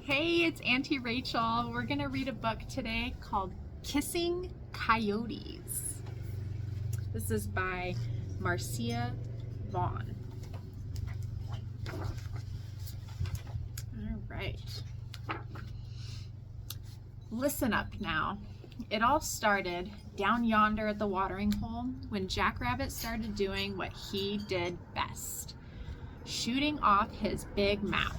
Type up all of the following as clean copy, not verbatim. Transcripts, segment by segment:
Hey, it's Auntie Rachel. We're going to read a book today called Kissing Coyotes. This is by Marcia, Vaughan. All right. Listen up now. It all started down yonder at the watering hole when Jackrabbit started doing what he did best, shooting off his big mouth.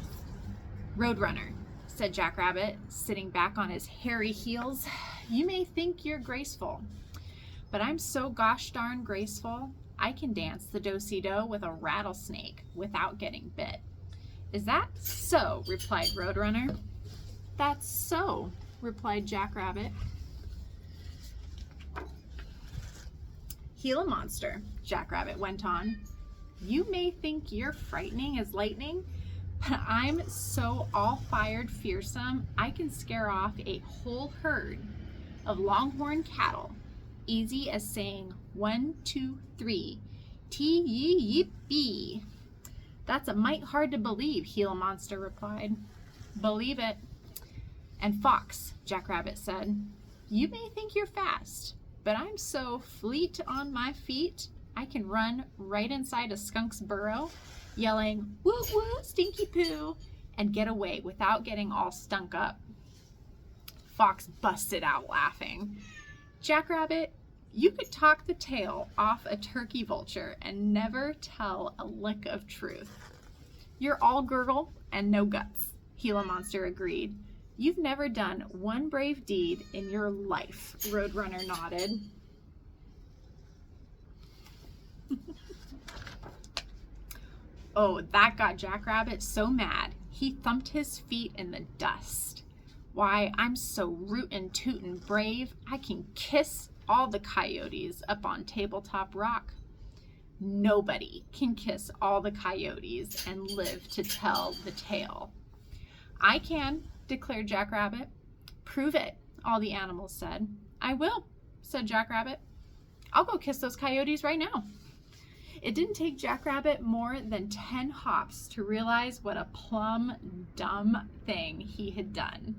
Roadrunner, said Jackrabbit, sitting back on his hairy heels. You may think you're graceful, but I'm so gosh darn graceful, I can dance the do-si-do with a rattlesnake without getting bit. Is that so? Replied Roadrunner. That's so, replied Jackrabbit. Gila monster, Jackrabbit went on. You may think you're frightening as lightning, but I'm so all-fired fearsome, I can scare off a whole herd of longhorn cattle, easy as saying 1, 2, 3, tee-yee-yip-bee. That's a mite hard to believe, Gila monster replied. Believe it. And Fox, Jackrabbit said, you may think you're fast, but I'm so fleet on my feet, I can run right inside a skunk's burrow, yelling, woo woo, stinky poo, and get away without getting all stunk up. Fox busted out laughing. Jackrabbit, you could talk the tail off a turkey vulture and never tell a lick of truth. You're all gurgle and no guts, Gila monster agreed. You've never done one brave deed in your life, Roadrunner nodded. Oh, that got Jackrabbit so mad, he thumped his feet in the dust. Why, I'm so rootin' tootin' brave, I can kiss all the coyotes up on Tabletop Rock. Nobody can kiss all the coyotes and live to tell the tale. I can, declared Jackrabbit. Prove it, all the animals said. I will, said Jackrabbit. I'll go kiss those coyotes right now. It didn't take Jackrabbit more than 10 hops to realize what a plumb dumb thing he had done.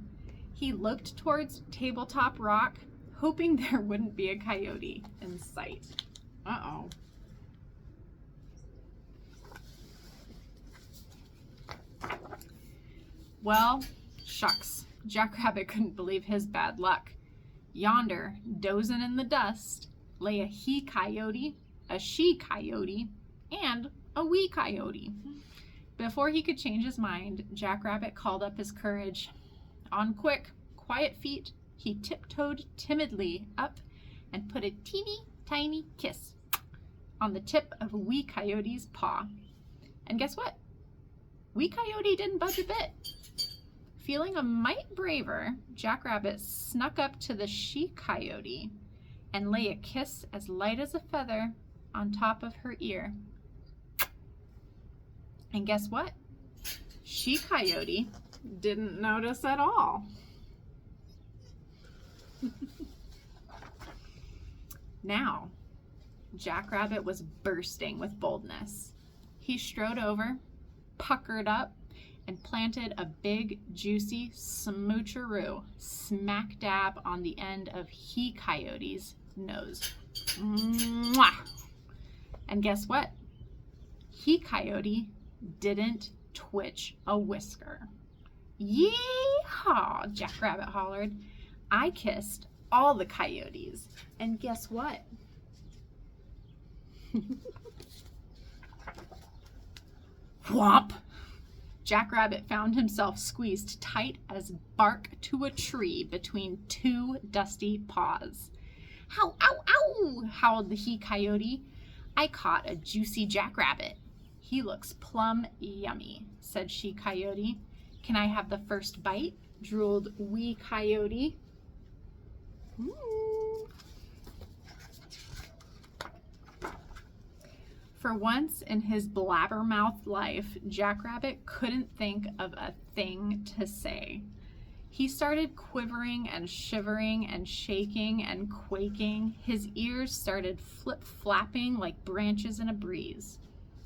He looked towards Tabletop Rock, hoping there wouldn't be a coyote in sight. Uh-oh. Well, shucks. Jackrabbit couldn't believe his bad luck. Yonder, dozing in the dust, lay a he-coyote, a she-coyote, and a wee coyote. Before he could change his mind, Jackrabbit called up his courage. On quick, quiet feet, he tiptoed timidly up and put a teeny tiny kiss on the tip of wee coyote's paw. And guess what? Wee coyote didn't budge a bit. Feeling a mite braver, Jackrabbit snuck up to the she-coyote and lay a kiss as light as a feather on top of her ear. And guess what? She-coyote didn't notice at all. Now, Jackrabbit was bursting with boldness. He strode over, puckered up, and planted a big, juicy smoocheroo smack dab on the end of he-coyote's nose. Mwah! And guess what? He-coyote didn't twitch a whisker. Yee-haw, Jackrabbit hollered. I kissed all the coyotes. And guess what? Whomp! Jackrabbit found himself squeezed tight as bark to a tree between two dusty paws. Ow, ow, ow, howled the he-coyote. I caught a juicy jackrabbit. He looks plumb yummy, said she-coyote. Can I have the first bite? Drooled wee coyote. Ooh. For once in his blabbermouth life, Jackrabbit couldn't think of a thing to say. He started quivering and shivering and shaking and quaking. His ears started flip-flapping like branches in a breeze.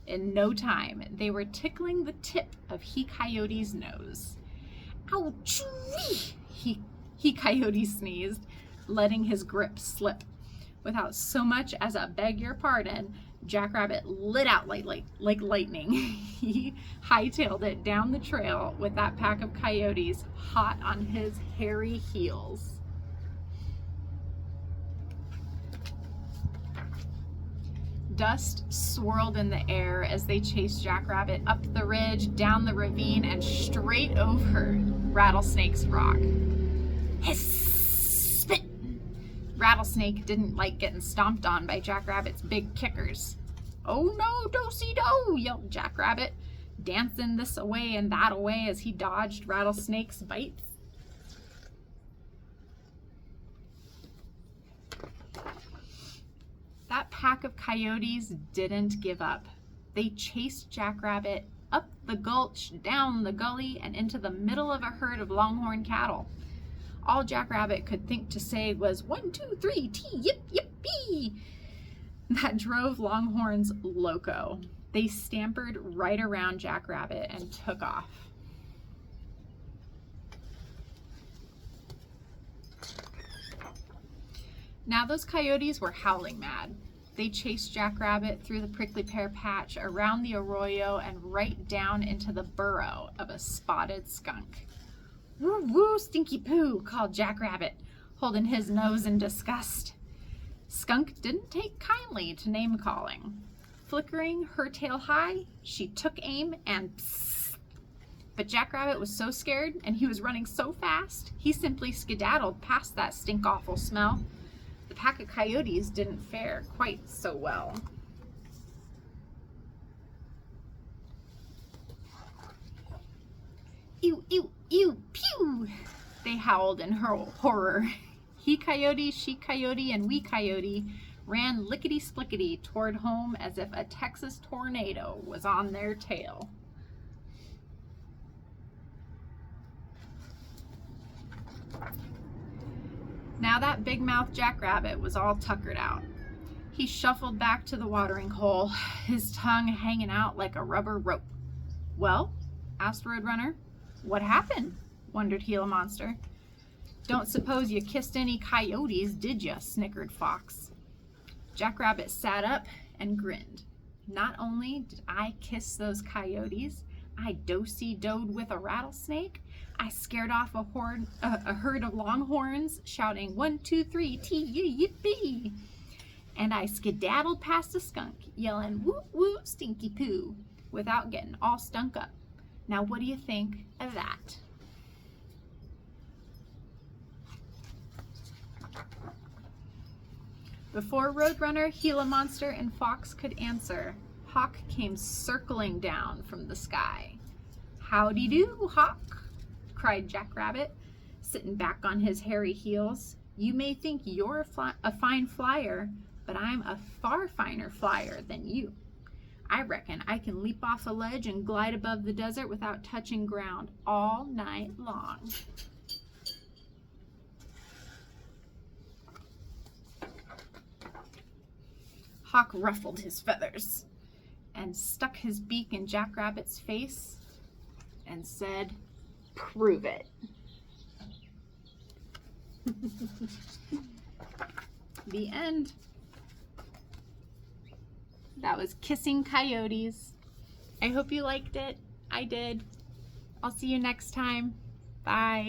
In no time, they were tickling the tip of he-coyote's nose. Ouchie! He Coyote sneezed, letting his grip slip. Without so much as a beg your pardon, Jackrabbit lit out like lightning. He hightailed it down the trail with that pack of coyotes hot on his hairy heels. Dust swirled in the air as they chased Jackrabbit up the ridge, down the ravine, and straight over Rattlesnake's rock. Hiss! Spit! Rattlesnake didn't like getting stomped on by Jackrabbit's big kickers. "Oh no, do-si-do!" yelled Jackrabbit, dancing this away and that away as he dodged Rattlesnake's bites. That pack of coyotes didn't give up. They chased Jackrabbit up the gulch, down the gully, and into the middle of a herd of longhorn cattle. All Jackrabbit could think to say was, "1, 2, 3, yip, yippee!" That drove Longhorns loco. They scampered right around Jackrabbit and took off. Now those coyotes were howling mad. They chased Jackrabbit through the prickly pear patch, around the arroyo, and right down into the burrow of a spotted skunk. "Woo woo, stinky poo," called Jackrabbit, holding his nose in disgust. Skunk didn't take kindly to name-calling. Flickering her tail high, she took aim and psst. But Jackrabbit was so scared, and he was running so fast, he simply skedaddled past that stink-awful smell. The pack of coyotes didn't fare quite so well. "Ew, ew, ew, pew!" they howled in horror. He Coyote, she Coyote, and we Coyote ran lickety-splickety toward home as if a Texas tornado was on their tail. Now that big-mouthed Jackrabbit was all tuckered out. He shuffled back to the watering hole, his tongue hanging out like a rubber rope. "Well?" asked Roadrunner. "What happened?" wondered Gila Monster. "Don't suppose you kissed any coyotes, did ya?" snickered Fox. Jackrabbit sat up and grinned. "Not only did I kiss those coyotes, I do-si-doed with a rattlesnake. I scared off a herd of longhorns, shouting 1, 2, 3, yippee! And I skedaddled past a skunk, yelling woo woo stinky poo, without getting all stunk up. Now what do you think of that?" Before Roadrunner, Gila Monster, and Fox could answer, Hawk came circling down from the sky. "Howdy do, Hawk!" cried Jackrabbit, sitting back on his hairy heels. "You may think you're a fine flyer, but I'm a far finer flyer than you. I reckon I can leap off a ledge and glide above the desert without touching ground all night long." Hawk ruffled his feathers and stuck his beak in Jackrabbit's face and said, "Prove it." The end. That was Kissing Coyotes. I hope you liked it. I did. I'll see you next time. Bye.